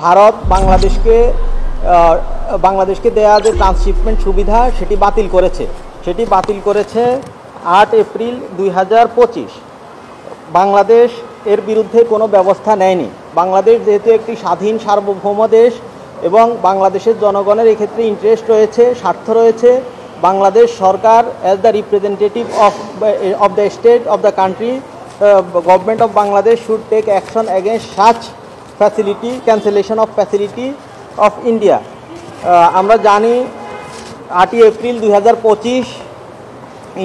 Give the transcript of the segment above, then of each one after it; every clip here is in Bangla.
ভারত বাংলাদেশকে দেয়া যে ট্রান্সশিপমেন্ট সুবিধা সেটি বাতিল করেছে 8 এপ্রিল 2025। বাংলাদেশ এর বিরুদ্ধে কোনো ব্যবস্থা নেয়নি। বাংলাদেশ যেহেতু একটি স্বাধীন সার্বভৌম দেশ এবং বাংলাদেশের জনগণের এক্ষেত্রে ইন্টারেস্ট রয়েছে, স্বার্থ রয়েছে, বাংলাদেশ সরকার as the representative of the state of the country, government of Bangladesh should take action against such facility, cancellation of facility of India. আমরা জানি 8 এপ্রিল 2025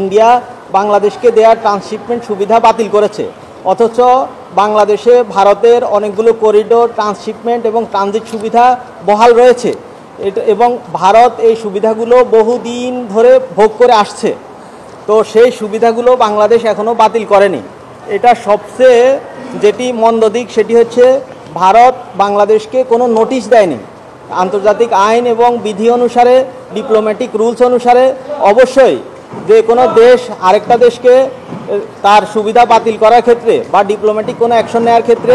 ইন্ডিয়া বাংলাদেশকে দেওয়া ট্রান্সশিপমেন্ট সুবিধা বাতিল করেছে, অথচ বাংলাদেশে ভারতের অনেকগুলো করিডোর, ট্রান্সশিপমেন্ট এবং ট্রানজিট সুবিধা বহাল রয়েছে এবং ভারত এই সুবিধাগুলো বহুদিন ধরে ভোগ করে আসছে। তো সেই সুবিধাগুলো বাংলাদেশ এখনও বাতিল করেনি। এটা সবচেয়ে যেটি মন্দ দিক সেটি হচ্ছে ভারত বাংলাদেশকে কোনো নোটিশ দেয়নি। আন্তর্জাতিক আইন এবং বিধি অনুসারে, ডিপ্লোম্যাটিক রুলস অনুসারে অবশ্যই যে কোনো দেশ আরেকটা দেশকে তার সুবিধা বাতিল করার ক্ষেত্রে বা ডিপ্লোম্যাটিক কোনো অ্যাকশন নেওয়ার ক্ষেত্রে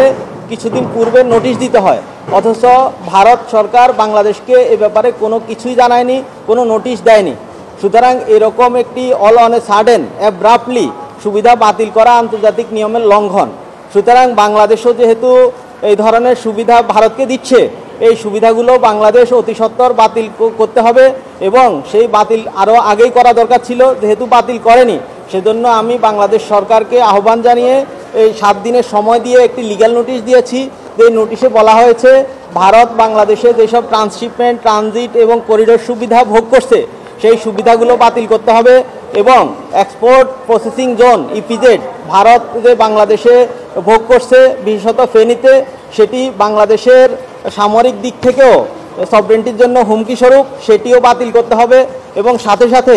কিছুদিন পূর্বে নোটিশ দিতে হয়, অথচ ভারত সরকার বাংলাদেশকে এ ব্যাপারে কোনো কিছুই জানায়নি, কোনো নোটিশ দেয়নি। সুতরাং এরকম একটি all on a sudden abruptly সুবিধা বাতিল করা আন্তর্জাতিক নিয়মের লঙ্ঘন। সুতরাং বাংলাদেশও যেহেতু এই ধরনের সুবিধা ভারতকে দিচ্ছে, এই সুবিধাগুলো বাংলাদেশ অতি সত্বর বাতিল করতে হবে এবং সেই বাতিল আরও আগেই করা দরকার ছিল, যেহেতু বাতিল করেনি সেজন্য আমি বাংলাদেশ সরকারকে আহ্বান জানিয়ে এই 7 দিনের সময় দিয়ে একটি লিগ্যাল নোটিশ দিয়েছি। যে নোটিশে বলা হয়েছে ভারত বাংলাদেশে যেসব ট্রান্সশিপমেন্ট, ট্রানজিট এবং করিডোর সুবিধা ভোগ করছে সেই সুবিধাগুলো বাতিল করতে হবে এবং export processing zone EPZ Bharat যে বাংলাদেশে ভোগ করছে বিশেষত ফেনীতে, সেটি বাংলাদেশের সামরিক দিক থেকেও সভরেন্টির জন্য হুমকি স্বরূপ, সেটিও বাতিল করতে হবে এবং সাথে সাথে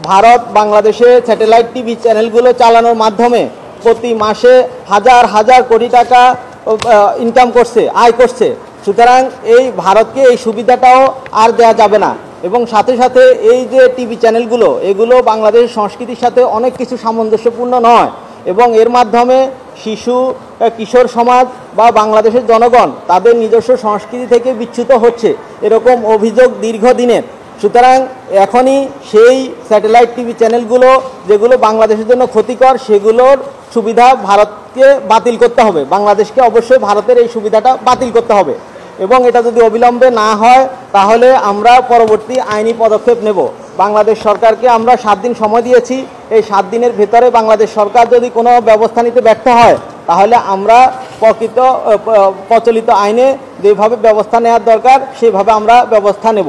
ভারত বাংলাদেশে স্যাটেলাইট টিভি চ্যানেলগুলো চালানোর মাধ্যমে প্রতি মাসে হাজার হাজার কোটি টাকা ইনকাম করছে, আয় করছে। সুতরাং এই ভারতকে এই সুবিধাটাও আর দেওয়া যাবে না এবং সাথে সাথে এই যে টিভি চ্যানেলগুলো এগুলো বাংলাদেশের সংস্কৃতির সাথে অনেক কিছু সামঞ্জস্যপূর্ণ নয় এবং এর মাধ্যমে শিশু কিশোর সমাজ বা বাংলাদেশের জনগণ তাদের নিজস্ব সংস্কৃতি থেকে বিচ্যুত হচ্ছে, এরকম অভিযোগ দীর্ঘদিনের। সুতরাং এখনই সেই স্যাটেলাইট টিভি চ্যানেলগুলো যেগুলো বাংলাদেশের জন্য ক্ষতিকর সেগুলোর সুবিধা ভারতকে বাতিল করতে হবে, বাংলাদেশকে অবশ্যই ভারতের এই সুবিধাটা বাতিল করতে হবে এবং এটা যদি অবিলম্বে না হয় তাহলে আমরা পরবর্তী আইনি পদক্ষেপ নেব। বাংলাদেশ সরকারকে আমরা 7 দিন সময় দিয়েছি, এই 7 দিনের ভেতরে বাংলাদেশ সরকার যদি কোনো ব্যবস্থা নিতে ব্যর্থ হয় তাহলে আমরা প্রচলিত আইনে যেভাবে ব্যবস্থা নেওয়ার দরকার সেভাবে আমরা ব্যবস্থা নেব।